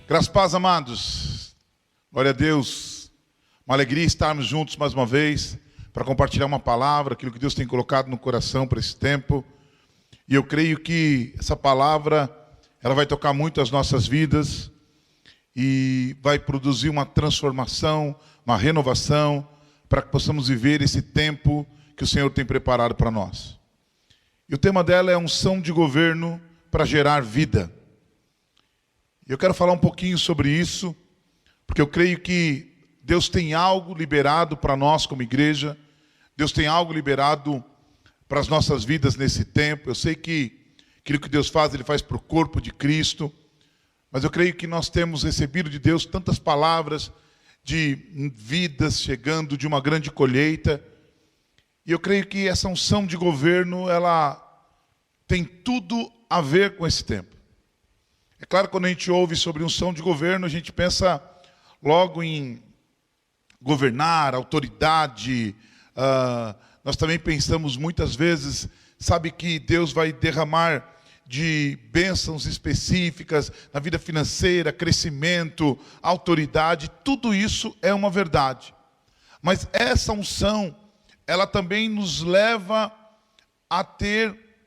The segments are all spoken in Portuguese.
Graças a paz, amados. Glória a Deus. Uma alegria estarmos juntos mais uma vez para compartilhar uma palavra, aquilo que Deus tem colocado no coração para esse tempo. E eu creio que essa palavra, ela vai tocar muito as nossas vidas e vai produzir uma transformação, uma renovação, para que possamos viver esse tempo que o Senhor tem preparado para nós. E o tema dela é unção de governo para gerar vida. Eu quero falar um pouquinho sobre isso, porque eu creio que Deus tem algo liberado para nós como igreja. Deus tem algo liberado para as nossas vidas nesse tempo. Eu sei que aquilo que Deus faz, Ele faz para o corpo de Cristo. Mas eu creio que nós temos recebido de Deus tantas palavras de vidas chegando, de uma grande colheita. E eu creio que essa unção de governo, ela tem tudo a ver com esse tempo. É claro que quando a gente ouve sobre unção de governo, a gente pensa logo em governar, autoridade. Nós também pensamos muitas vezes, sabe, que Deus vai derramar de bênçãos específicas na vida financeira, crescimento, autoridade. Tudo isso é uma verdade. Mas essa unção, ela também nos leva a ter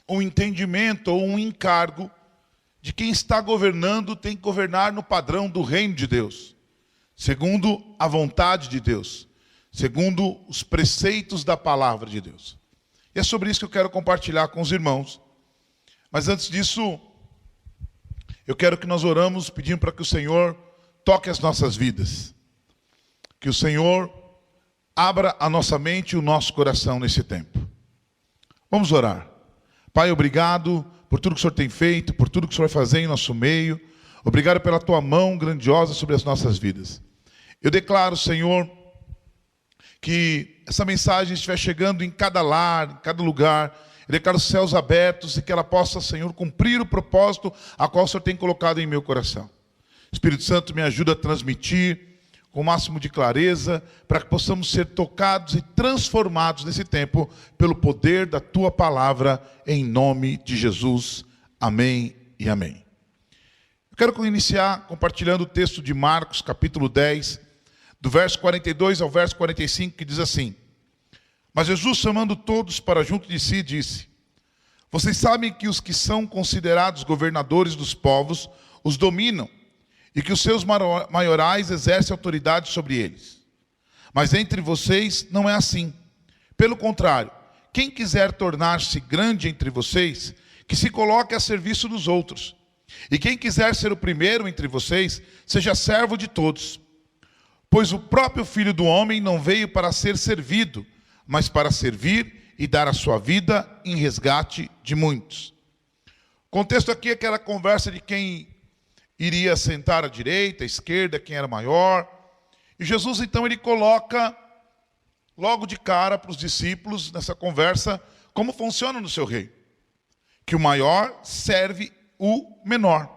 um entendimento ou um encargo de quem está governando tem que governar no padrão do reino de Deus, segundo a vontade de Deus, segundo os preceitos da palavra de Deus. E é sobre isso que eu quero compartilhar com os irmãos. Mas antes disso, eu quero que nós oramos pedindo para que o Senhor toque as nossas vidas. Que o Senhor abra a nossa mente e o nosso coração nesse tempo. Vamos orar. Pai, obrigado por tudo que o Senhor tem feito, por tudo que o Senhor vai fazer em nosso meio. Obrigado pela Tua mão grandiosa sobre as nossas vidas. Eu declaro, Senhor, que essa mensagem estiver chegando em cada lar, em cada lugar. Eu declaro os céus abertos e que ela possa, Senhor, cumprir o propósito a qual o Senhor tem colocado em meu coração. Espírito Santo, me ajuda a transmitir com o máximo de clareza, para que possamos ser tocados e transformados nesse tempo, pelo poder da Tua palavra, em nome de Jesus. Amém e amém. Eu quero iniciar compartilhando o texto de Marcos, capítulo 10, do verso 42 ao verso 45, que diz assim: Mas Jesus, chamando todos para junto de si, disse: Vocês sabem que os que são considerados governadores dos povos os dominam, e que os seus maiorais exercem autoridade sobre eles. Mas entre vocês não é assim. Pelo contrário, quem quiser tornar-se grande entre vocês, que se coloque a serviço dos outros. E quem quiser ser o primeiro entre vocês, seja servo de todos. Pois o próprio Filho do Homem não veio para ser servido, mas para servir e dar a sua vida em resgate de muitos. O contexto aqui é aquela conversa de quem iria sentar à direita, à esquerda, quem era maior. E Jesus, então, ele coloca logo de cara para os discípulos, nessa conversa, como funciona no seu reino. Que o maior serve o menor.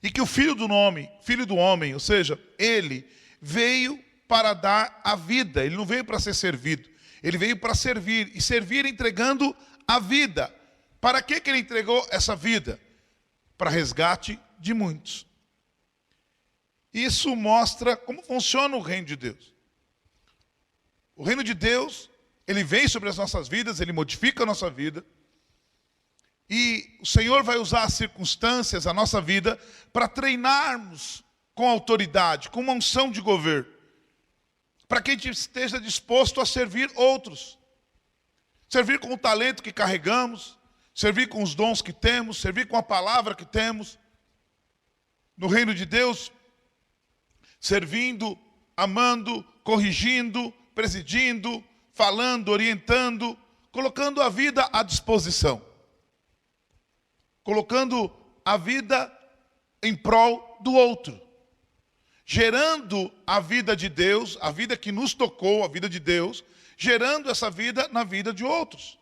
E que o filho do homem, ou seja, ele veio para dar a vida. Ele não veio para ser servido. Ele veio para servir. E servir entregando a vida. Para que ele entregou essa vida? Para resgate de muitos. Isso mostra como funciona o reino de Deus. O reino de Deus, ele vem sobre as nossas vidas, ele modifica a nossa vida. E o Senhor vai usar as circunstâncias, a nossa vida, para treinarmos com autoridade, com uma unção de governo. Para que a gente esteja disposto a servir outros. Servir com o talento que carregamos, servir com os dons que temos, servir com a palavra que temos. No reino de Deus, servindo, amando, corrigindo, presidindo, falando, orientando, colocando a vida à disposição. Colocando a vida em prol do outro. Gerando a vida de Deus, a vida que nos tocou, a vida de Deus, gerando essa vida na vida de outros.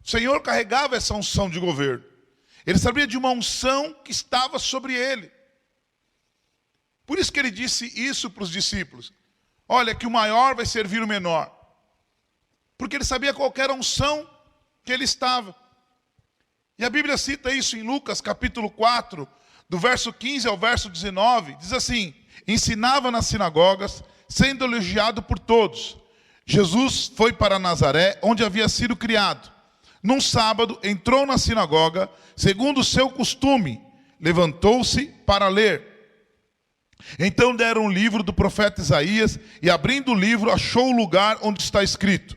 O Senhor carregava essa unção de governo. Ele sabia de uma unção que estava sobre ele. Por isso que ele disse isso para os discípulos. Olha, que o maior vai servir o menor. Porque ele sabia qual era a unção que ele estava. E a Bíblia cita isso em Lucas capítulo 4, do verso 15 ao verso 19, diz assim: ensinava nas sinagogas, sendo elogiado por todos. Jesus foi para Nazaré, onde havia sido criado. Num sábado, entrou na sinagoga, segundo o seu costume, levantou-se para ler. Então deram um livro do profeta Isaías, e abrindo o livro, achou o lugar onde está escrito: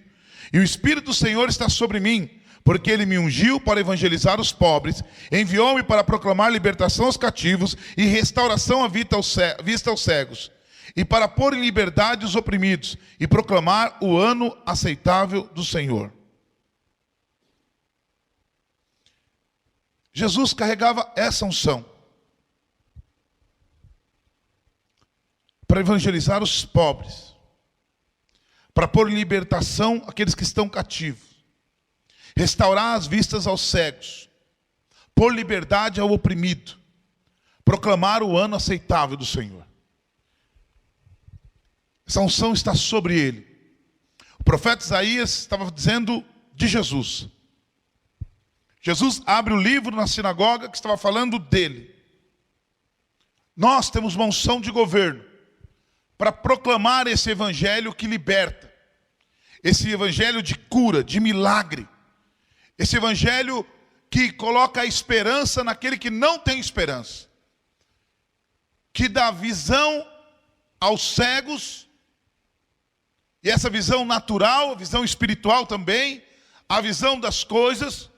e o Espírito do Senhor está sobre mim, porque ele me ungiu para evangelizar os pobres, enviou-me para proclamar libertação aos cativos e restauração à vista aos cegos, e para pôr em liberdade os oprimidos, e proclamar o ano aceitável do Senhor. Jesus carregava essa unção para evangelizar os pobres, para pôr em libertação aqueles que estão cativos, restaurar as vistas aos cegos, pôr liberdade ao oprimido, proclamar o ano aceitável do Senhor. Essa unção está sobre ele. O profeta Isaías estava dizendo de Jesus. Jesus abre o livro na sinagoga que estava falando dele. Nós temos uma unção de governo para proclamar esse evangelho que liberta, esse evangelho de cura, de milagre, esse evangelho que coloca a esperança naquele que não tem esperança, que dá visão aos cegos, e essa visão natural, a visão espiritual também, a visão das coisas.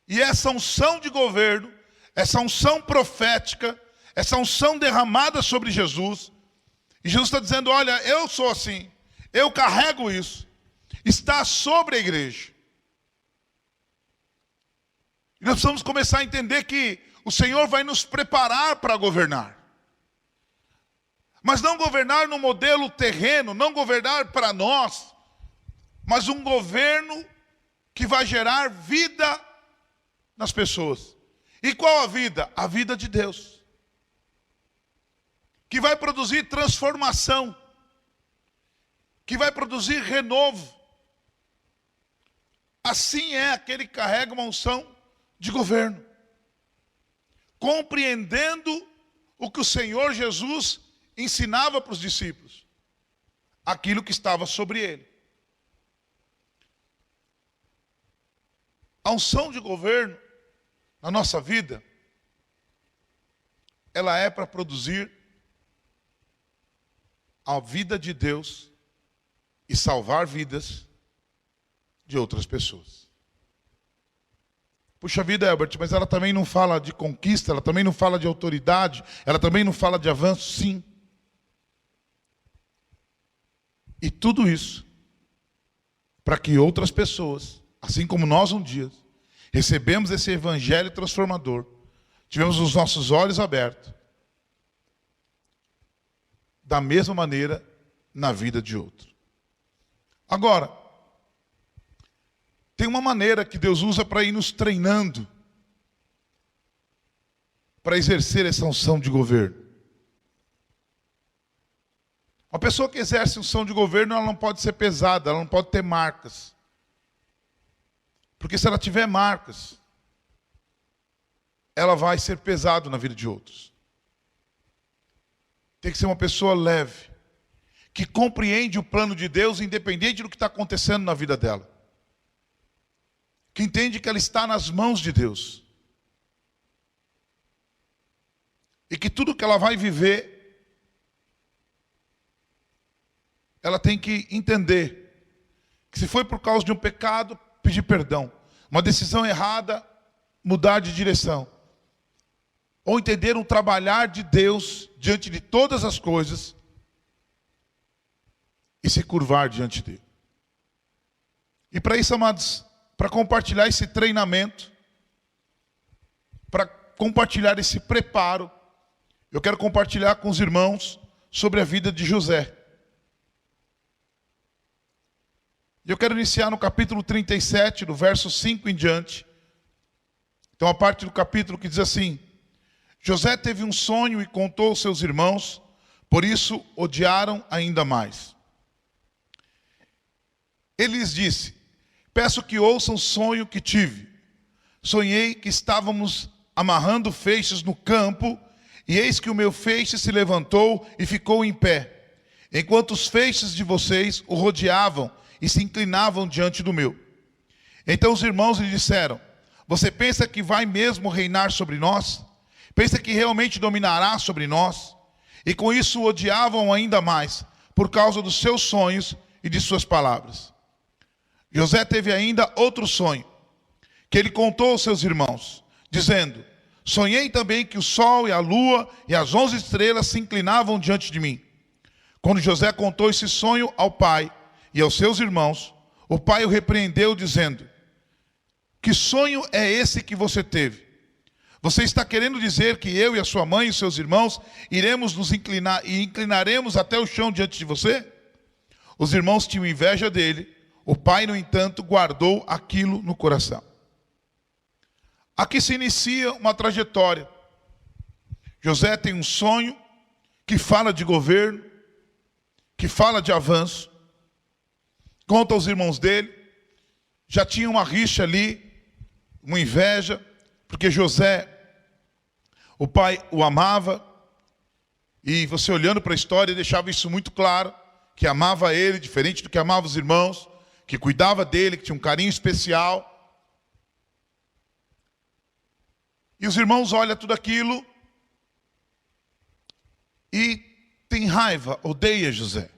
E essa unção de governo, essa unção profética, essa unção derramada sobre Jesus, e Jesus está dizendo: olha, eu sou assim, eu carrego isso, está sobre a igreja. E nós precisamos começar a entender que o Senhor vai nos preparar para governar. Mas não governar no modelo terreno, não governar para nós, mas um governo que vai gerar vida nas pessoas. E qual a vida? A vida de Deus. Que vai produzir transformação, que vai produzir renovo. Assim é aquele que carrega uma unção de governo, compreendendo o que o Senhor Jesus ensinava para os discípulos, aquilo que estava sobre ele. A unção de governo na nossa vida, ela é para produzir a vida de Deus e salvar vidas de outras pessoas. Puxa vida, Albert, mas ela também não fala de conquista, ela também não fala de autoridade, ela também não fala de avanço. Sim. E tudo isso para que outras pessoas, assim como nós um dia, recebemos esse evangelho transformador, tivemos os nossos olhos abertos, da mesma maneira na vida de outro. Agora, tem uma maneira que Deus usa para ir nos treinando para exercer essa unção de governo. Uma pessoa que exerce unção de governo, ela não pode ser pesada, ela não pode ter marcas. Porque se ela tiver marcas, ela vai ser pesado na vida de outros. Tem que ser uma pessoa leve, que compreende o plano de Deus, independente do que está acontecendo na vida dela. Que entende que ela está nas mãos de Deus. E que tudo que ela vai viver, ela tem que entender que se foi por causa de um pecado, pedir perdão. Uma decisão errada, mudar de direção. Ou entender um trabalhar de Deus diante de todas as coisas e se curvar diante dele. E para isso, amados, para compartilhar esse treinamento, para compartilhar esse preparo, eu quero compartilhar com os irmãos sobre a vida de José. E eu quero iniciar no capítulo 37, do verso 5 em diante. Então a parte do capítulo que diz assim: José teve um sonho e contou aos seus irmãos, por isso odiaram ainda mais. Ele lhes disse: peço que ouçam o sonho que tive. sonhei que estávamos amarrando feixes no campo, e eis que o meu feixe se levantou e ficou em pé, enquanto os feixes de vocês o rodeavam e se inclinavam diante do meu. Então os irmãos lhe disseram: você pensa que vai mesmo reinar sobre nós? Pensa que realmente dominará sobre nós? E com isso o odiavam ainda mais, por causa dos seus sonhos e de suas palavras. José teve ainda outro sonho, que ele contou aos seus irmãos, dizendo: sonhei também que o sol e a lua e as 11 estrelas se inclinavam diante de mim. Quando José contou esse sonho ao pai e aos seus irmãos, o pai o repreendeu, dizendo: que sonho é esse que você teve? Você está querendo dizer que eu e a sua mãe e seus irmãos iremos nos inclinar e inclinaremos até o chão diante de você? Os irmãos tinham inveja dele, o pai, no entanto, guardou aquilo no coração. Aqui se inicia uma trajetória. José tem um sonho que fala de governo, que fala de avanço. Conta aos irmãos dele. Já tinha uma rixa ali, uma inveja, porque José, o pai o amava, e você olhando para a história deixava isso muito claro, que amava ele, diferente do que amava os irmãos, que cuidava dele, que tinha um carinho especial. E os irmãos olham tudo aquilo e tem raiva, odeia José.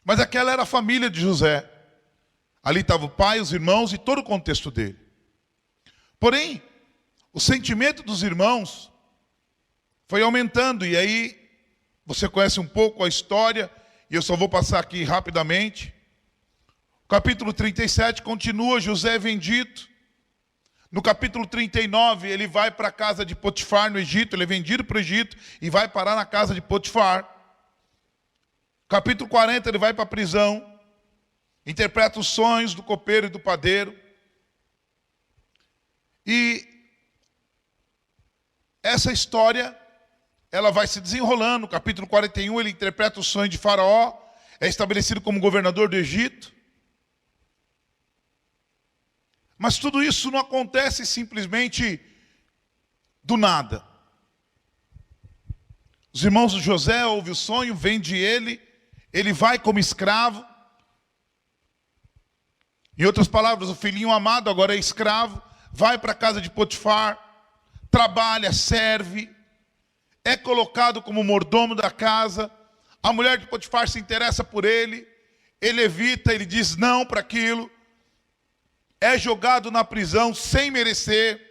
Mas aquela era a família de José. Ali estava o pai, os irmãos e todo o contexto dele. Porém, o sentimento dos irmãos foi aumentando. E aí, você conhece um pouco a história, e eu só vou passar aqui rapidamente. O capítulo 37 continua: José é vendido. No capítulo 39, ele vai para a casa de Potifar no Egito. Ele é vendido para o Egito e vai parar na casa de Potifar. Capítulo 40, ele vai para a prisão. Interpreta os sonhos do copeiro e do padeiro. E essa história, ela vai se desenrolando. No capítulo 41, ele interpreta o sonho de Faraó. É estabelecido como governador do Egito. Mas tudo isso não acontece simplesmente do nada. Os irmãos de José ouvem o sonho, vende ele vai como escravo. Em outras palavras, o filhinho amado agora é escravo, vai para a casa de Potifar, trabalha, serve, é colocado como mordomo da casa. A mulher de Potifar se interessa por ele evita, ele diz não para aquilo. É jogado na prisão sem merecer.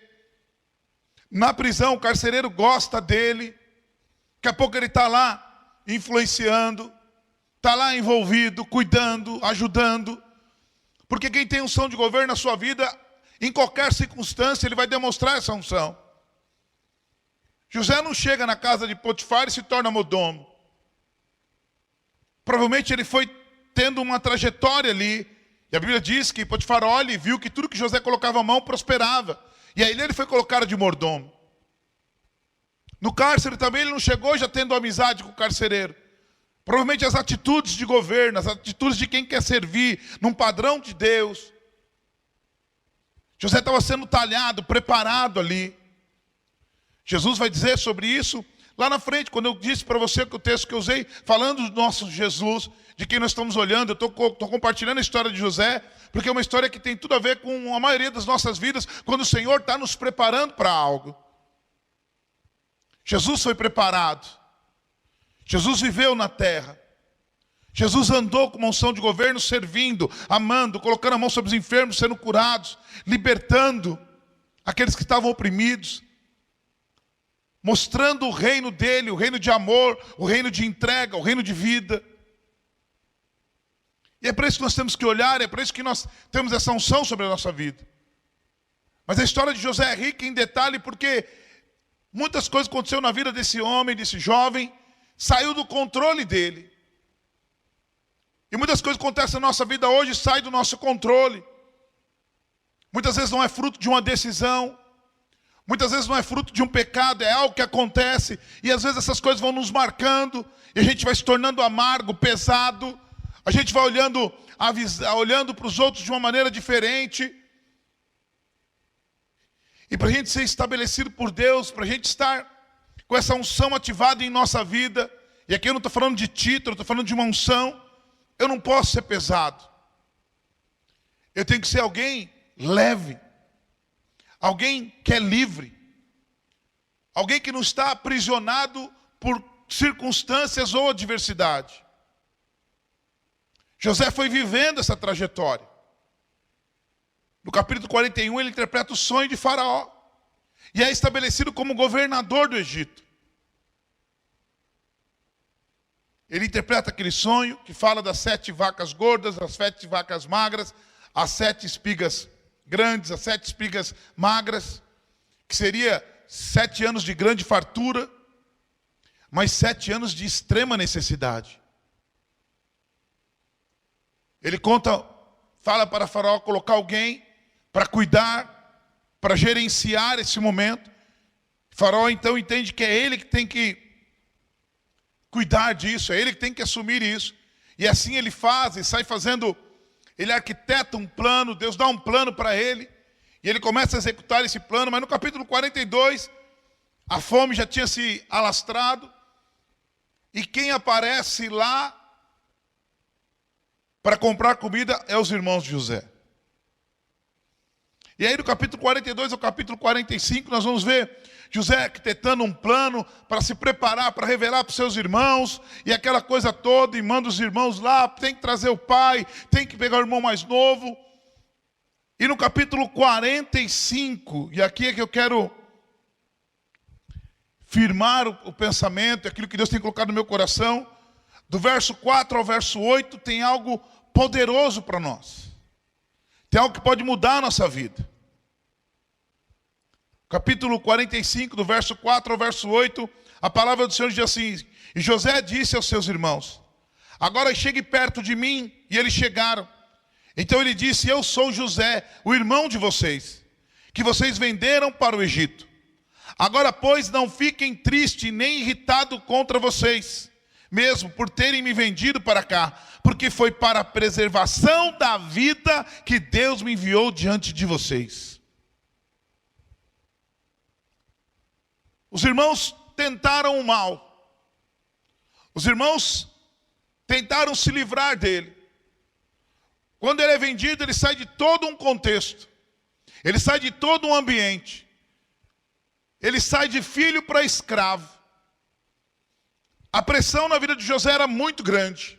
Na prisão, o carcereiro gosta dele. Daqui a pouco ele está lá influenciando, está lá envolvido, cuidando, ajudando. Porque quem tem unção de governo na sua vida, em qualquer circunstância, ele vai demonstrar essa unção. José não chega na casa de Potifar e se torna mordomo. Provavelmente ele foi tendo uma trajetória ali. E a Bíblia diz que Potifar olha e viu que tudo que José colocava a mão prosperava. E aí ele foi colocado de mordomo. No cárcere também ele não chegou já tendo amizade com o carcereiro. Provavelmente as atitudes de governo, as atitudes de quem quer servir num padrão de Deus. José estava sendo talhado, preparado ali. Jesus vai dizer sobre isso lá na frente, quando eu disse para você que o texto que eu usei, falando do nosso Jesus, de quem nós estamos olhando, eu estou compartilhando a história de José, porque é uma história que tem tudo a ver com a maioria das nossas vidas, quando o Senhor está nos preparando para algo. Jesus foi preparado. Jesus viveu na terra. Jesus andou com uma unção de governo, servindo, amando, colocando a mão sobre os enfermos, sendo curados, libertando aqueles que estavam oprimidos, mostrando o reino dele, o reino de amor, o reino de entrega, o reino de vida. E é para isso que nós temos que olhar, é para isso que nós temos essa unção sobre a nossa vida. Mas a história de José é rica em detalhe, porque muitas coisas aconteceram na vida desse homem, desse jovem, saiu do controle dele. E muitas coisas acontecem na nossa vida hoje, saem do nosso controle. Muitas vezes não é fruto de uma decisão, muitas vezes não é fruto de um pecado, é algo que acontece, e às vezes essas coisas vão nos marcando, e a gente vai se tornando amargo, pesado, a gente vai olhando para os outros de uma maneira diferente. E para a gente ser estabelecido por Deus, para a gente estar com essa unção ativada em nossa vida, e aqui eu não estou falando de título, eu estou falando de uma unção, eu não posso ser pesado. Eu tenho que ser alguém leve, alguém que é livre, alguém que não está aprisionado por circunstâncias ou adversidade. José foi vivendo essa trajetória. No capítulo 41 ele interpreta o sonho de Faraó e é estabelecido como governador do Egito. Ele interpreta aquele sonho que fala das 7 vacas gordas, as 7 vacas magras, as 7 espigas grandes, as 7 espigas magras, que seria 7 anos de grande fartura, mas 7 anos de extrema necessidade. Ele fala para Faraó colocar alguém para cuidar, para gerenciar esse momento. Faraó então entende que é ele que tem que cuidar disso, é ele que tem que assumir isso. E assim ele faz, e sai fazendo, ele arquiteta um plano, Deus dá um plano para ele, e ele começa a executar esse plano, mas no capítulo 42, a fome já tinha se alastrado, e quem aparece lá para comprar comida é os irmãos de José. E aí do capítulo 42 ao capítulo 45, nós vamos ver José arquitetando um plano para se preparar, para revelar para os seus irmãos, e aquela coisa toda, e manda os irmãos lá, tem que trazer o pai, tem que pegar o irmão mais novo. E no capítulo 45, e aqui é que eu quero firmar o pensamento, aquilo que Deus tem colocado no meu coração, do verso 4 ao verso 8, tem algo poderoso para nós. Tem algo que pode mudar a nossa vida. Capítulo 45, do verso 4 ao verso 8, a palavra do Senhor diz assim: E José disse aos seus irmãos: Agora chegue perto de mim. E eles chegaram. Então ele disse: Eu sou José, o irmão de vocês, que vocês venderam para o Egito. Agora, pois, não fiquem tristes nem irritados contra vocês, mesmo por terem me vendido para cá, porque foi para a preservação da vida que Deus me enviou diante de vocês. Os irmãos tentaram o mal. Os irmãos tentaram se livrar dele. Quando ele é vendido, ele sai de todo um contexto. Ele sai de todo um ambiente. Ele sai de filho para escravo. A pressão na vida de José era muito grande.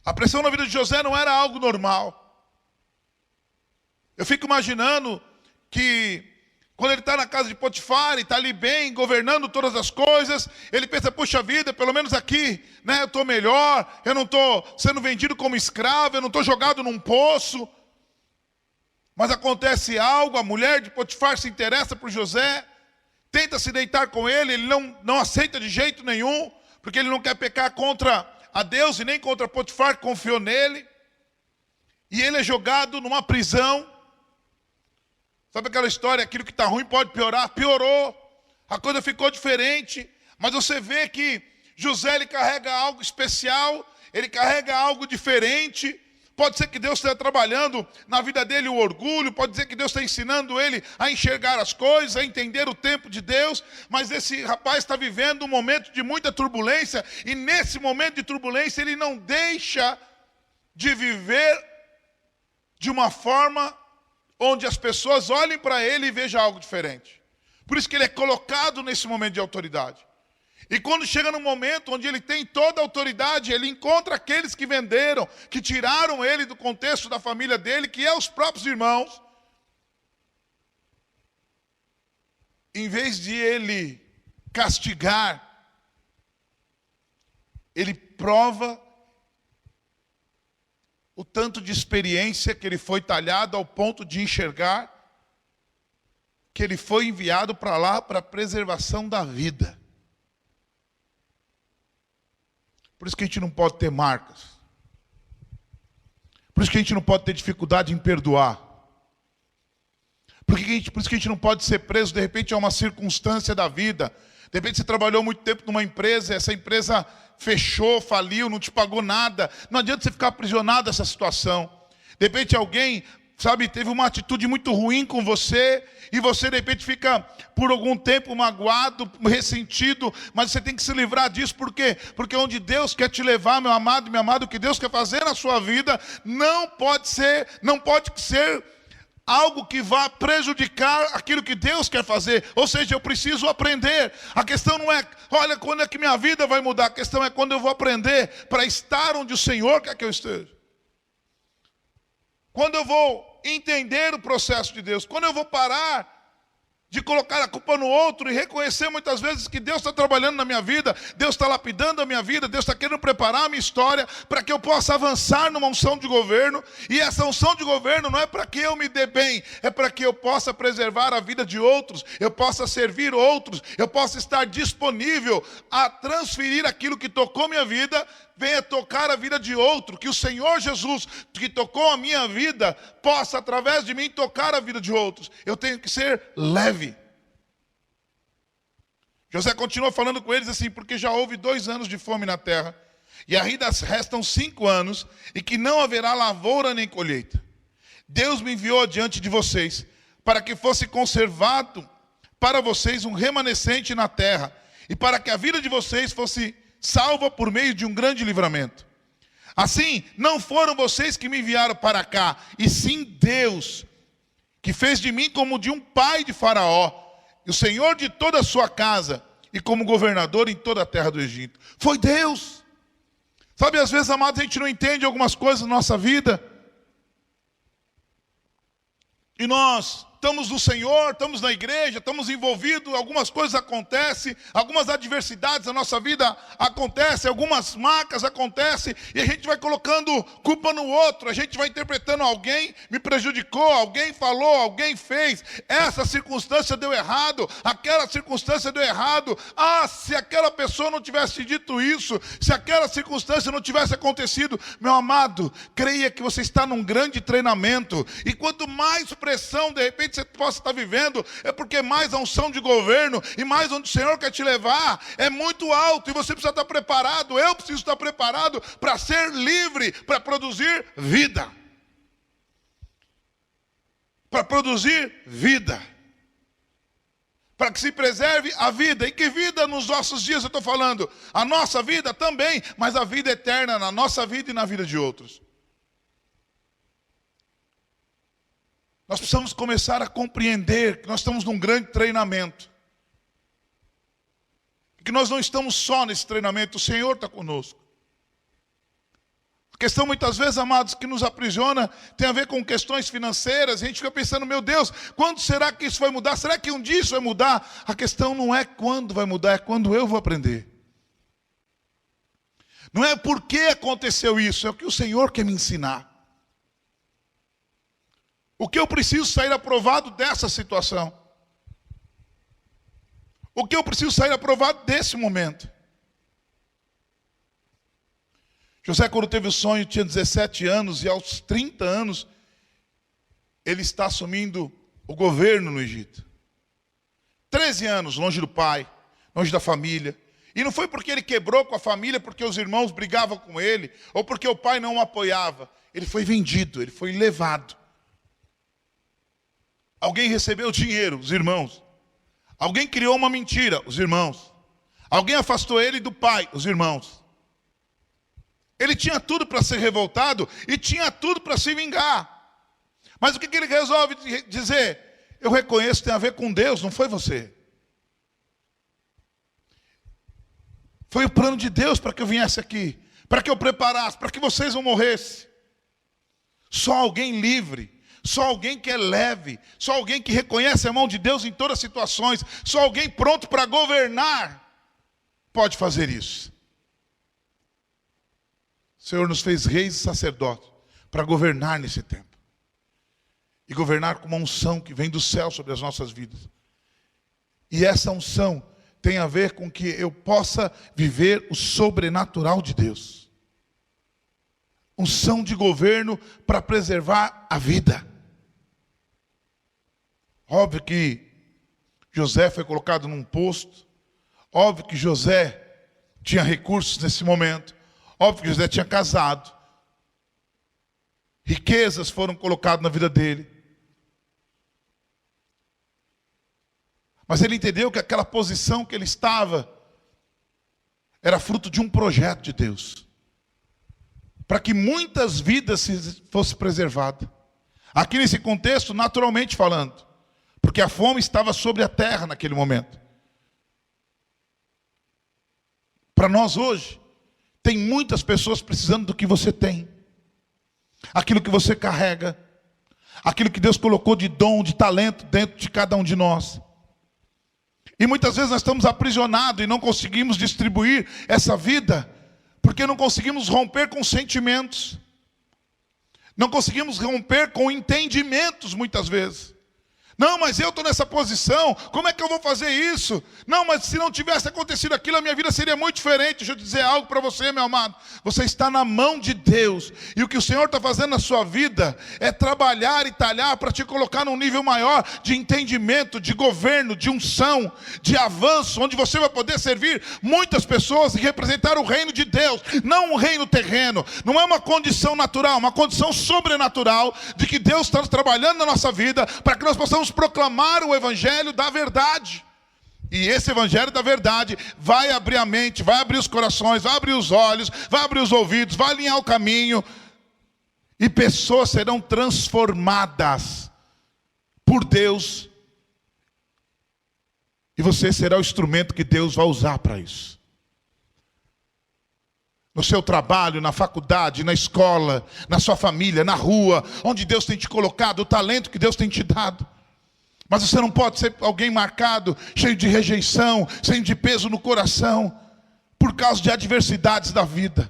A pressão na vida de José não era algo normal. Eu fico imaginando que quando ele está na casa de Potifar e está ali bem, governando todas as coisas, ele pensa: puxa vida, pelo menos aqui, né, eu estou melhor, eu não estou sendo vendido como escravo, eu não estou jogado num poço. Mas acontece algo, a mulher de Potifar se interessa por José, tenta se deitar com ele, ele não aceita de jeito nenhum, porque ele não quer pecar contra a Deus e nem contra Potifar, que confiou nele. E ele é jogado numa prisão. Sabe aquela história, aquilo que está ruim pode piorar? Piorou, a coisa ficou diferente, mas você vê que José, ele carrega algo especial, ele carrega algo diferente. Pode ser que Deus esteja trabalhando na vida dele o orgulho, pode ser que Deus está ensinando ele a enxergar as coisas, a entender o tempo de Deus, mas esse rapaz está vivendo um momento de muita turbulência, e nesse momento de turbulência ele não deixa de viver de uma forma onde as pessoas olhem para ele e vejam algo diferente. Por isso que ele é colocado nesse momento de autoridade. E quando chega no momento onde ele tem toda a autoridade, ele encontra aqueles que venderam, que tiraram ele do contexto da família dele, que é os próprios irmãos. Em vez de ele castigar, ele prova o tanto de experiência que ele foi talhado ao ponto de enxergar que ele foi enviado para lá para a preservação da vida. Por isso que a gente não pode ter marcas. Por isso que a gente não pode ter dificuldade em perdoar. Por isso que a gente não pode ser preso, de repente, a uma circunstância da vida. De repente você trabalhou muito tempo numa empresa, essa empresa fechou, faliu, não te pagou nada. Não adianta você ficar aprisionado nessa situação. De repente alguém sabe, teve uma atitude muito ruim com você, e você de repente fica por algum tempo magoado, ressentido, mas você tem que se livrar disso. Por quê? Porque onde Deus quer te levar, meu amado e minha amada, o que Deus quer fazer na sua vida, não pode ser algo que vá prejudicar aquilo que Deus quer fazer. Ou seja, eu preciso aprender. A questão não é, olha, quando é que minha vida vai mudar? A questão é quando eu vou aprender para estar onde o Senhor quer que eu esteja. Quando eu vou entender o processo de Deus, quando eu vou parar de colocar a culpa no outro e reconhecer muitas vezes que Deus está trabalhando na minha vida, Deus está lapidando a minha vida, Deus está querendo preparar a minha história para que eu possa avançar numa unção de governo. E essa unção de governo não é para que eu me dê bem, é para que eu possa preservar a vida de outros, eu possa servir outros, eu possa estar disponível a transferir aquilo que tocou minha vida, venha tocar a vida de outro, que o Senhor Jesus, que tocou a minha vida, possa através de mim tocar a vida de outros. Eu tenho que ser leve. José continua falando com eles assim, porque já houve 2 anos de fome na terra, e ainda restam 5 anos, e que não haverá lavoura nem colheita. Deus me enviou adiante de vocês, para que fosse conservado para vocês um remanescente na terra, e para que a vida de vocês fosse salva por meio de um grande livramento. Assim, não foram vocês que me enviaram para cá, e sim Deus, que fez de mim como de um pai de Faraó, e o Senhor de toda a sua casa, e como governador em toda a terra do Egito. Foi Deus. Sabe, às vezes, amados, a gente não entende algumas coisas na nossa vida, e nós estamos no Senhor, estamos na igreja, estamos envolvidos, algumas coisas acontecem, algumas adversidades na nossa vida acontecem, algumas marcas acontecem, e a gente vai colocando culpa no outro, a gente vai interpretando: alguém me prejudicou, alguém falou, alguém fez, essa circunstância deu errado, aquela circunstância deu errado. Ah, se aquela pessoa não tivesse dito isso, se aquela circunstância não tivesse acontecido. Meu amado, creia que você está num grande treinamento, e quanto mais pressão de repente você possa estar vivendo, é porque mais a unção de governo e mais onde o Senhor quer te levar é muito alto, e você precisa estar preparado. Eu preciso estar preparado para ser livre, para produzir vida, para produzir vida, para que se preserve a vida. E que vida nos nossos dias eu estou falando? A nossa vida também, mas a vida eterna na nossa vida e na vida de outros. Nós precisamos começar a compreender que nós estamos num grande treinamento. Que nós não estamos só nesse treinamento, o Senhor está conosco. A questão muitas vezes, amados, que nos aprisiona, tem a ver com questões financeiras. A gente fica pensando: meu Deus, quando será que isso vai mudar? Será que um dia isso vai mudar? A questão não é quando vai mudar, é quando eu vou aprender. Não é por que aconteceu isso, é o que o Senhor quer me ensinar. O que eu preciso sair aprovado dessa situação? O que eu preciso sair aprovado desse momento? José, quando teve o sonho, tinha 17 anos, e aos 30 anos, ele está assumindo o governo no Egito. 13 anos longe do pai, longe da família. E não foi porque ele quebrou com a família, porque os irmãos brigavam com ele, ou porque o pai não o apoiava. Ele foi vendido, ele foi levado. Alguém recebeu dinheiro, os irmãos. Alguém criou uma mentira, os irmãos. Alguém afastou ele do pai, os irmãos. Ele tinha tudo para ser revoltado e tinha tudo para se vingar. Mas o que ele resolve dizer? Eu reconheço que tem a ver com Deus, não foi você. Foi o plano de Deus para que eu viesse aqui, para que eu preparasse, para que vocês não morressem. Só alguém livre, só alguém que é leve, só alguém que reconhece a mão de Deus em todas as situações, só alguém pronto para governar pode fazer isso. O Senhor nos fez reis e sacerdotes para governar nesse tempo. E governar com uma unção que vem do céu sobre as nossas vidas. E essa unção tem a ver com que eu possa viver o sobrenatural de Deus. Unção de governo para preservar a vida. Óbvio que José foi colocado num posto. Óbvio que José tinha recursos nesse momento. Óbvio que José tinha casado. riquezas foram colocadas na vida dele. Mas ele entendeu que aquela posição que ele estava era fruto de um projeto de Deus, para que muitas vidas fossem preservadas. Aqui nesse contexto, naturalmente falando, porque a fome estava sobre a terra naquele momento. Para nós hoje, tem muitas pessoas precisando do que você tem, aquilo que você carrega, aquilo que Deus colocou de dom, de talento dentro de cada um de nós. E muitas vezes nós estamos aprisionados e não conseguimos distribuir essa vida, porque não conseguimos romper com sentimentos, não conseguimos romper com entendimentos muitas vezes. Não, mas eu estou nessa posição, como é que eu vou fazer isso? Não, mas se não tivesse acontecido aquilo, a minha vida seria muito diferente. Deixa eu dizer algo para você, meu amado. Você está na mão de Deus, e o que o Senhor está fazendo na sua vida é trabalhar e talhar para te colocar num nível maior de entendimento, de governo, de unção, de avanço, onde você vai poder servir muitas pessoas e representar o reino de Deus, não um reino terreno. Não é uma condição natural, uma condição sobrenatural de que Deus está trabalhando na nossa vida para que nós possamos proclamar o evangelho da verdade. E esse evangelho da verdade vai abrir a mente, vai abrir os corações, vai abrir os olhos, vai abrir os ouvidos, vai alinhar o caminho, e pessoas serão transformadas por Deus, e você será o instrumento que Deus vai usar para isso. No seu trabalho, na faculdade, na escola, na sua família, na rua, onde Deus tem te colocado, o talento que Deus tem te dado. Mas você não pode ser alguém marcado, cheio de rejeição, cheio de peso no coração, por causa de adversidades da vida.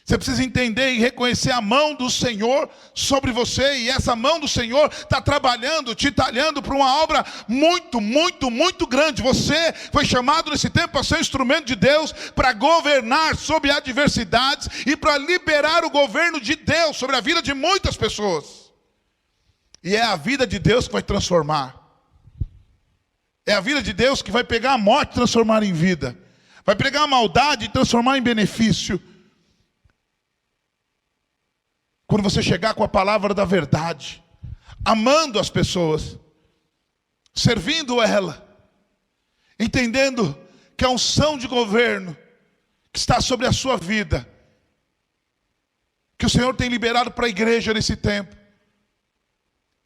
Você precisa entender e reconhecer a mão do Senhor sobre você, e essa mão do Senhor está trabalhando, te talhando para uma obra muito, muito, muito grande. Você foi chamado nesse tempo para ser um instrumento de Deus, para governar sobre adversidades e para liberar o governo de Deus sobre a vida de muitas pessoas. E é a vida de Deus que vai transformar. É a vida de Deus que vai pegar a morte e transformar em vida. Vai pegar a maldade e transformar em benefício. Quando você chegar com a palavra da verdade, amando as pessoas, servindo ela, entendendo que a unção de governo que está sobre a sua vida, que o Senhor tem liberado para a igreja nesse tempo,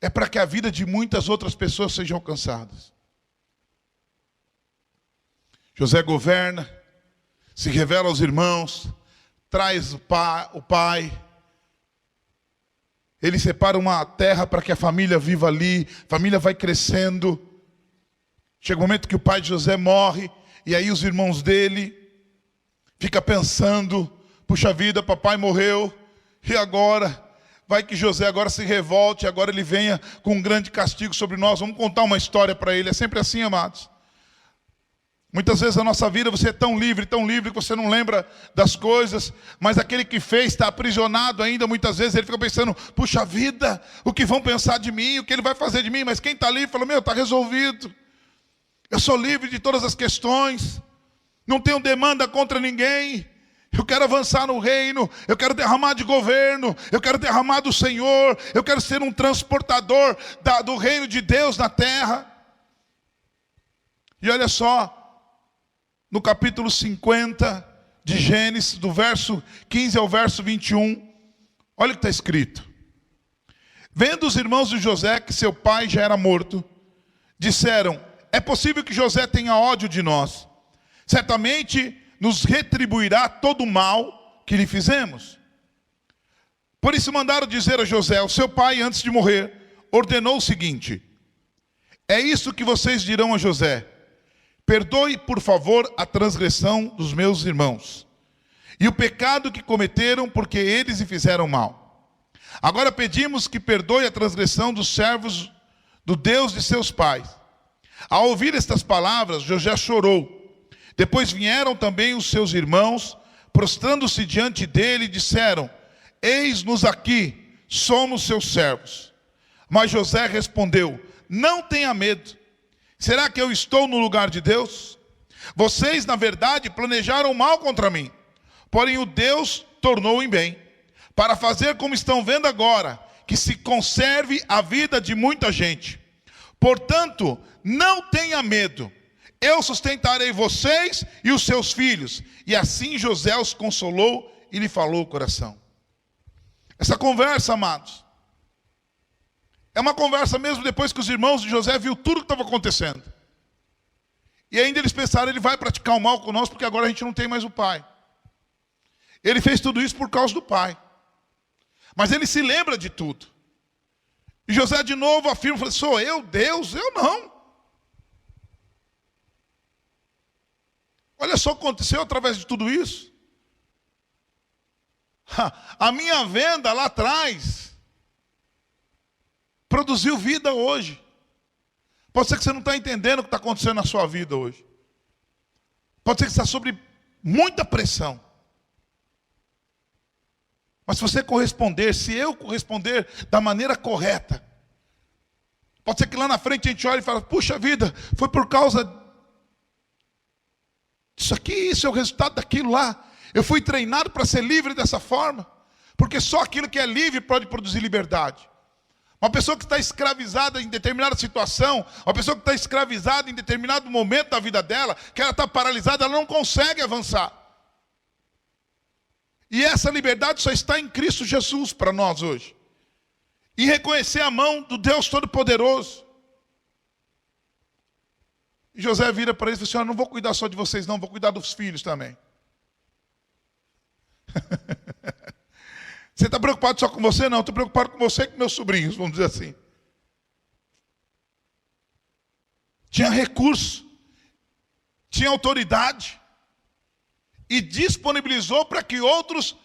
é para que a vida de muitas outras pessoas sejam alcançadas. José governa, se revela aos irmãos, traz o pai. Ele separa uma terra para que a família viva ali, a família vai crescendo. Chega o momento que o pai de José morre, e aí os irmãos dele ficam pensando, puxa vida, papai morreu, e agora? Vai que José agora se revolte, agora ele venha com um grande castigo sobre nós. Vamos contar uma história para ele. É sempre assim, amados. Muitas vezes na nossa vida você é tão livre que você não lembra das coisas, mas aquele que fez está aprisionado ainda. Muitas vezes ele fica pensando, puxa vida, o que vão pensar de mim, o que ele vai fazer de mim? Mas quem está ali fala, está resolvido. Eu sou livre de todas as questões, não tenho demanda contra ninguém. Eu quero avançar no reino, eu quero derramar de governo, eu quero derramar do Senhor, eu quero ser um transportador do reino de Deus na terra. E olha só, no capítulo 50 de Gênesis, do verso 15 ao verso 21, olha o que está escrito. Vendo os irmãos de José que seu pai já era morto, disseram, é possível que José tenha ódio de nós. Certamente nos retribuirá todo o mal que lhe fizemos. Por isso mandaram dizer a José, o seu pai, antes de morrer, ordenou o seguinte, é isso que vocês dirão a José, perdoe, por favor, a transgressão dos meus irmãos, e o pecado que cometeram, porque eles lhe fizeram mal. Agora pedimos que perdoe a transgressão dos servos do Deus de seus pais. Ao ouvir estas palavras, José chorou. Depois vieram também os seus irmãos, prostrando-se diante dele, e disseram, eis-nos aqui, somos seus servos. Mas José respondeu, não tenha medo. Será que eu estou no lugar de Deus? Vocês, na verdade, planejaram mal contra mim. Porém, o Deus tornou em bem, para fazer como estão vendo agora, que se conserve a vida de muita gente. Portanto, não tenha medo. Eu sustentarei vocês e os seus filhos. E assim José os consolou e lhe falou o coração. Essa conversa, amados, é uma conversa mesmo depois que os irmãos de José viram tudo que estava acontecendo. E ainda eles pensaram, ele vai praticar o mal conosco porque agora a gente não tem mais o pai. Ele fez tudo isso por causa do pai. Mas ele se lembra de tudo. E José de novo afirma, sou eu Deus? Eu não. Olha só o que aconteceu através de tudo isso. A minha venda lá atrás produziu vida hoje. Pode ser que você não está entendendo o que está acontecendo na sua vida hoje. Pode ser que você está sob muita pressão. Mas se você corresponder, se eu corresponder da maneira correta, pode ser que lá na frente a gente olhe e fale, puxa vida, foi por causa disso aqui, isso é o resultado daquilo lá. Eu fui treinado para ser livre dessa forma, porque só aquilo que é livre pode produzir liberdade. Uma pessoa que está escravizada em determinada situação, uma pessoa que está escravizada em determinado momento da vida dela, que ela está paralisada, ela não consegue avançar. E essa liberdade só está em Cristo Jesus para nós hoje. E reconhecer a mão do Deus Todo-Poderoso. E José vira para eles e fala assim, eu não vou cuidar só de vocês não, vou cuidar dos filhos também. Você está preocupado só com você? Não, estou preocupado com você e com meus sobrinhos, vamos dizer assim. Tinha recurso, tinha autoridade, e disponibilizou para que outros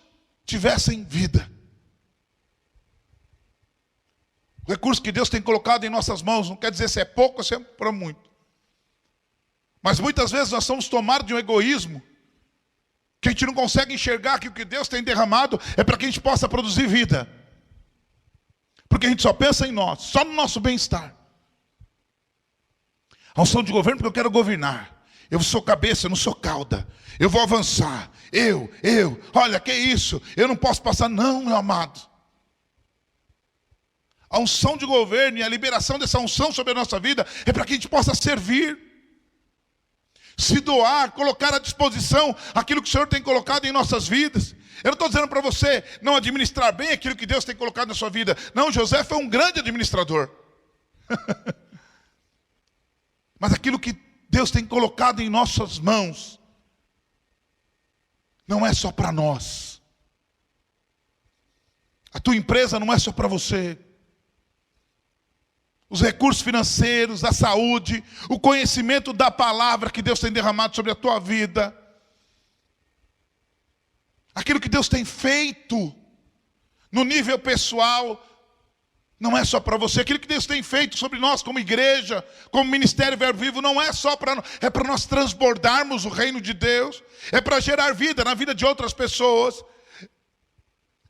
tivessem vida. O recurso que Deus tem colocado em nossas mãos, não quer dizer se é pouco ou se é para muito. Mas muitas vezes nós somos tomados de um egoísmo, que a gente não consegue enxergar que o que Deus tem derramado é para que a gente possa produzir vida. Porque a gente só pensa em nós, só no nosso bem-estar. A unção de governo porque eu quero governar. Eu sou cabeça, eu não sou cauda. Eu vou avançar. Olha, que isso? Eu não posso passar. Não, meu amado. A unção de governo e a liberação dessa unção sobre a nossa vida é para que a gente possa servir. Se doar, colocar à disposição aquilo que o Senhor tem colocado em nossas vidas. Eu não estou dizendo para você não administrar bem aquilo que Deus tem colocado na sua vida. Não, José foi um grande administrador. Mas aquilo que Deus tem colocado em nossas mãos não é só para nós. A tua empresa não é só para você. Os recursos financeiros, a saúde, o conhecimento da palavra que Deus tem derramado sobre a tua vida. Aquilo que Deus tem feito no nível pessoal, não é só para você. Aquilo que Deus tem feito sobre nós como igreja, como ministério Verbo Vivo, não é só para nós. É para nós transbordarmos o reino de Deus. É para gerar vida na vida de outras pessoas.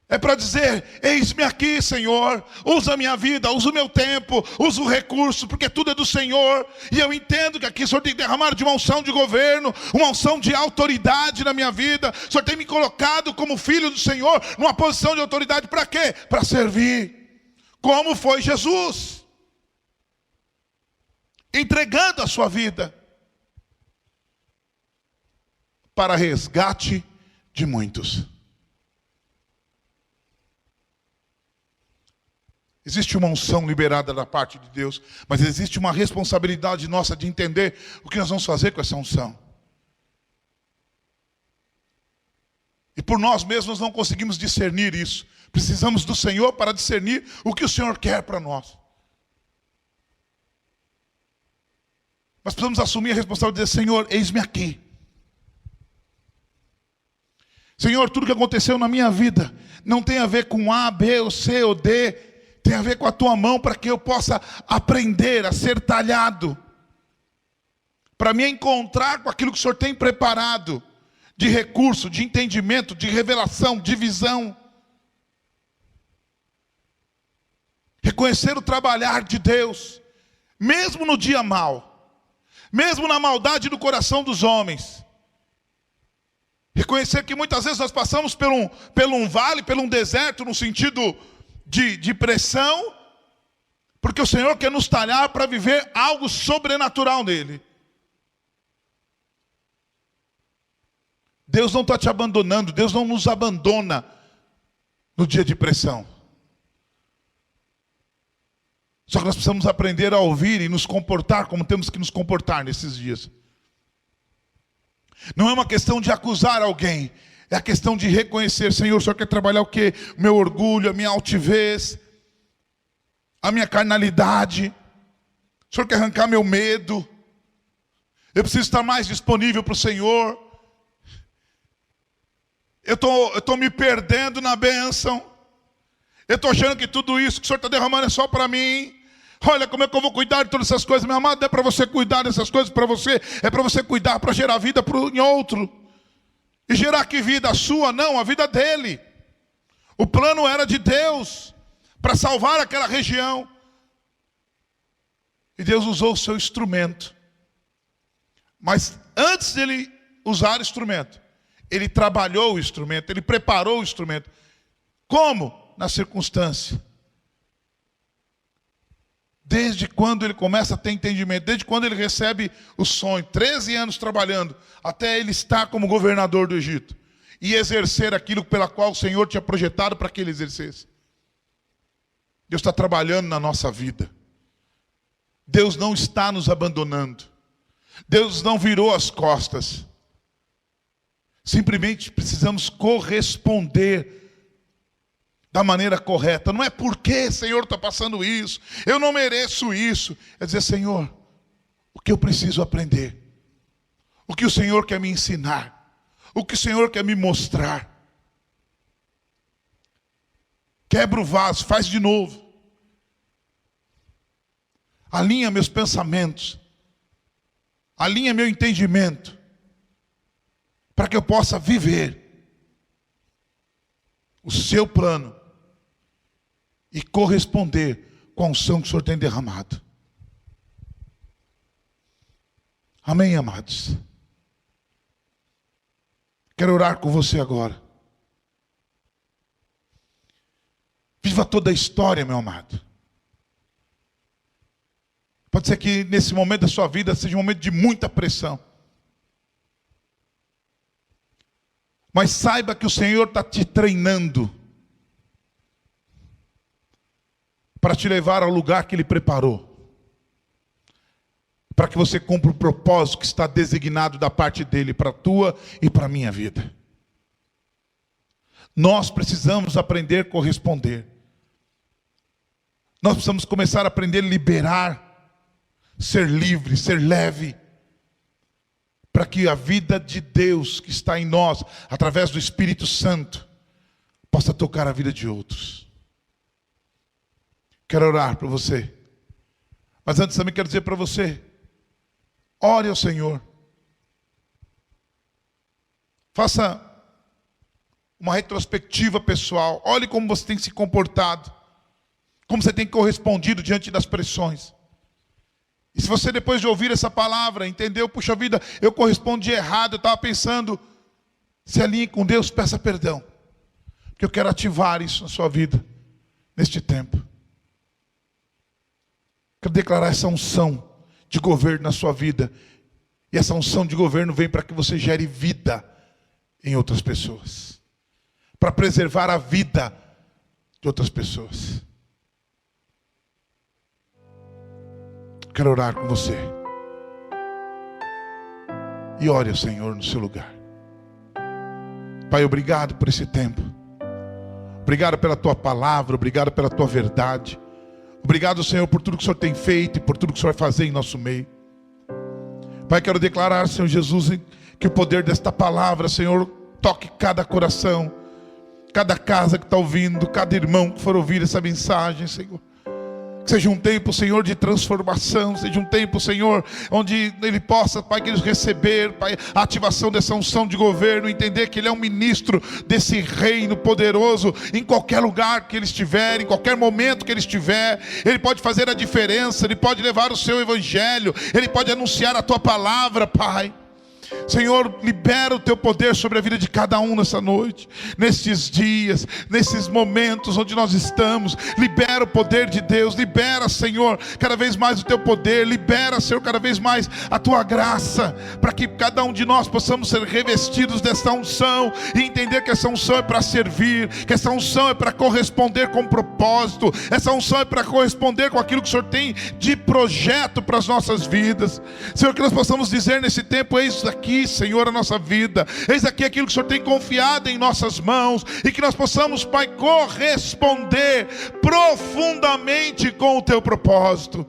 É para dizer, eis-me aqui, Senhor, usa a minha vida, usa o meu tempo, usa o recurso, porque tudo é do Senhor. E eu entendo que aqui o Senhor tem derramado de uma unção de governo, uma unção de autoridade na minha vida. O Senhor tem me colocado como filho do Senhor, numa posição de autoridade para quê? Para servir, como foi Jesus, entregando a sua vida para resgate de muitos. Existe uma unção liberada da parte de Deus, mas existe uma responsabilidade nossa de entender o que nós vamos fazer com essa unção. E por nós mesmos não conseguimos discernir isso. Precisamos do Senhor para discernir o que o Senhor quer para nós. Nós precisamos assumir a responsabilidade de dizer, Senhor, eis-me aqui. Senhor, tudo que aconteceu na minha vida não tem a ver com A, B, ou C, ou D. Tem a ver com a tua mão para que eu possa aprender a ser talhado. Para me encontrar com aquilo que o Senhor tem preparado. De recurso, de entendimento, de revelação, de visão. Reconhecer o trabalhar de Deus. Mesmo no dia mau. Mesmo na maldade do coração dos homens. Reconhecer que muitas vezes nós passamos por um vale, por um deserto, no sentido de pressão, porque o Senhor quer nos talhar para viver algo sobrenatural nele. Deus não está te abandonando, Deus não nos abandona no dia de pressão. Só que nós precisamos aprender a ouvir e nos comportar como temos que nos comportar nesses dias. Não é uma questão de acusar alguém, é a questão de reconhecer: Senhor, o Senhor quer trabalhar o quê? O meu orgulho, a minha altivez, a minha carnalidade. O Senhor quer arrancar meu medo. Eu preciso estar mais disponível para o Senhor. Eu estou me perdendo na bênção. Eu estou achando que tudo isso que o Senhor está derramando é só para mim. Olha como é que eu vou cuidar de todas essas coisas. Meu amado, não é para você cuidar dessas coisas para você. É para você cuidar, para gerar vida em outro. E gerar que vida? A sua? Não, a vida dele. O plano era de Deus para salvar aquela região. E Deus usou o seu instrumento. Mas antes de ele usar o instrumento, ele trabalhou o instrumento, ele preparou o instrumento. Como? Na circunstância. Desde quando ele começa a ter entendimento, desde quando ele recebe o sonho, 13 anos trabalhando, até ele estar como governador do Egito, e exercer aquilo pela qual o Senhor tinha projetado para que ele exercesse. Deus está trabalhando na nossa vida. Deus não está nos abandonando. Deus não virou as costas. Simplesmente precisamos corresponder da maneira correta. Não é porque, Senhor, está passando isso, eu não mereço isso. É dizer: Senhor, o que eu preciso aprender? O que o Senhor quer me ensinar? O que o Senhor quer me mostrar? Quebra o vaso, faz de novo. Alinha meus pensamentos. Alinha meu entendimento. Para que eu possa viver o seu plano e corresponder com a unção que o Senhor tem derramado. Amém, amados? Quero orar com você agora. Viva toda a história, meu amado. Pode ser que nesse momento da sua vida seja um momento de muita pressão. Mas saiba que o Senhor está te treinando para te levar ao lugar que Ele preparou, para que você cumpra o propósito que está designado da parte dEle para a tua e para a minha vida. Nós precisamos aprender a corresponder. Nós precisamos começar a aprender a liberar, ser livre, ser leve, para que a vida de Deus que está em nós, através do Espírito Santo, possa tocar a vida de outros. Quero orar por você. Mas antes também quero dizer para você: ore ao Senhor. Faça uma retrospectiva pessoal. Olhe como você tem se comportado, como você tem correspondido diante das pressões. E se você, depois de ouvir essa palavra, entendeu: puxa vida, eu correspondi errado, eu estava pensando, se alinhe com Deus, peça perdão, porque eu quero ativar isso na sua vida, neste tempo. Quero declarar essa unção de governo na sua vida. E essa unção de governo vem para que você gere vida em outras pessoas, para preservar a vida de outras pessoas. Quero orar com você. E ore ao Senhor no seu lugar. Pai, obrigado por esse tempo. Obrigado pela tua palavra, obrigado pela tua verdade. Obrigado, Senhor, por tudo que o Senhor tem feito e por tudo que o Senhor vai fazer em nosso meio. Pai, quero declarar, Senhor Jesus, que o poder desta palavra, Senhor, toque cada coração, cada casa que está ouvindo, cada irmão que for ouvir essa mensagem, Senhor. Que seja um tempo, Senhor, de transformação. Seja um tempo, Senhor, onde Ele possa, Pai, que eles receber, Pai, a ativação dessa unção de governo. Entender que Ele é um ministro desse reino poderoso. Em qualquer lugar que Ele estiver, em qualquer momento que Ele estiver, Ele pode fazer a diferença. Ele pode levar o seu evangelho. Ele pode anunciar a tua palavra, Pai. Senhor, libera o teu poder sobre a vida de cada um nessa noite, nesses dias, nesses momentos onde nós estamos. Libera o poder de Deus, libera, Senhor, cada vez mais o teu poder, libera, Senhor, cada vez mais a tua graça, para que cada um de nós possamos ser revestidos dessa unção e entender que essa unção é para servir, que essa unção é para corresponder com propósito, essa unção é para corresponder com aquilo que o Senhor tem de projeto para as nossas vidas. Senhor, que nós possamos dizer nesse tempo: eis aqui, Senhor, a nossa vida, eis aqui aquilo que o Senhor tem confiado em nossas mãos, e que nós possamos, Pai, corresponder profundamente com o teu propósito.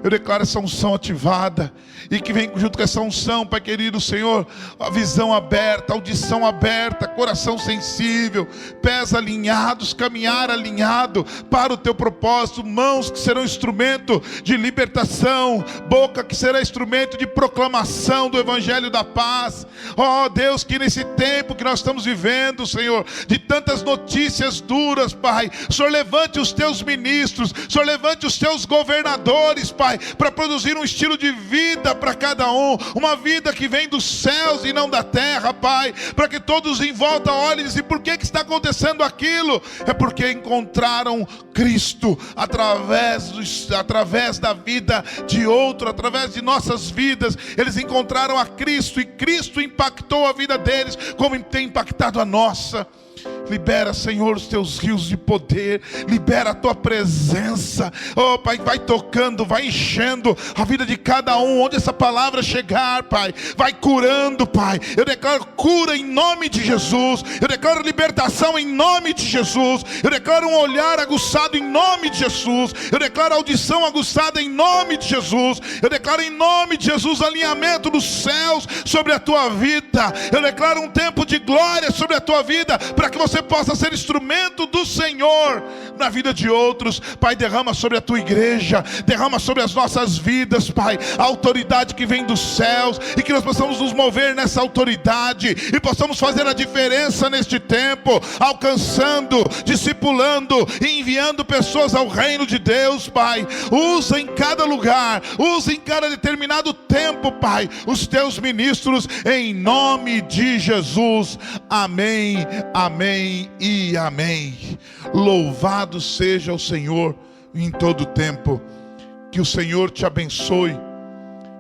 Eu declaro essa unção ativada, e que vem junto com essa unção, Pai querido, Senhor, a visão aberta, a audição aberta, coração sensível, pés alinhados, caminhar alinhado para o teu propósito, mãos que serão instrumento de libertação, boca que será instrumento de proclamação do evangelho da paz. Ó Deus, que nesse tempo que nós estamos vivendo, Senhor, de tantas notícias duras, Pai, o Senhor levante os teus ministros, o Senhor levante os teus governadores, Pai, para produzir um estilo de vida para cada um, uma vida que vem dos céus e não da terra, Pai, para que todos em volta olhem e dizem: por que está acontecendo aquilo? É porque encontraram Cristo através da vida de outro, através de nossas vidas. Eles encontraram a Cristo, e Cristo impactou a vida deles como tem impactado a nossa. Libera, Senhor, os teus rios de poder, libera a tua presença, oh Pai, vai tocando, vai enchendo a vida de cada um, onde essa palavra chegar, Pai, vai curando, Pai. Eu declaro cura em nome de Jesus, eu declaro libertação em nome de Jesus, eu declaro um olhar aguçado em nome de Jesus, eu declaro audição aguçada em nome de Jesus, eu declaro em nome de Jesus alinhamento dos céus sobre a tua vida, eu declaro um tempo de glória sobre a tua vida, para que você possa ser instrumento do Senhor na vida de outros. Pai, derrama sobre a tua igreja, derrama sobre as nossas vidas, Pai, a autoridade que vem dos céus, e que nós possamos nos mover nessa autoridade e possamos fazer a diferença neste tempo, alcançando, discipulando e enviando pessoas ao reino de Deus. Pai, usa em cada lugar, usa em cada determinado tempo, Pai, os teus ministros, em nome de Jesus. Amém, amém e amém. Louvado seja o Senhor em todo tempo. Que o Senhor te abençoe,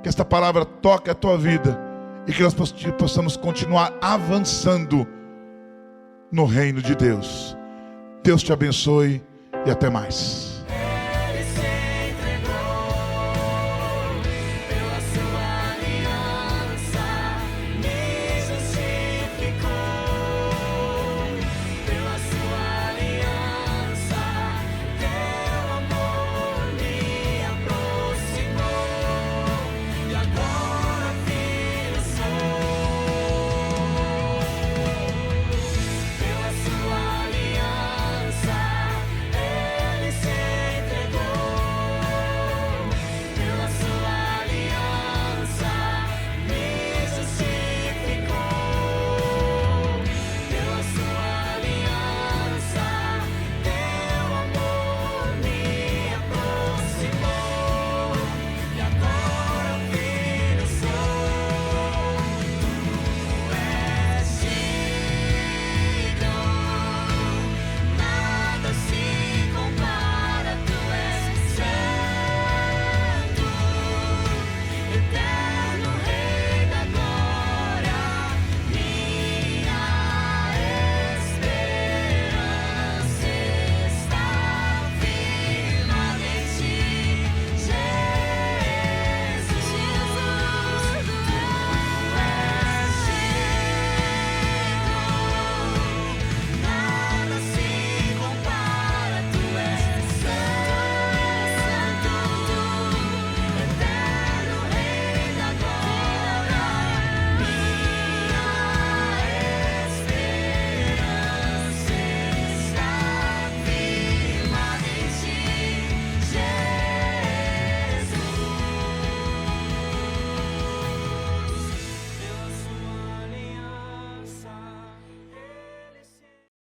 que esta palavra toque a tua vida, e que nós possamos continuar avançando no reino de Deus. Deus te abençoe e até mais.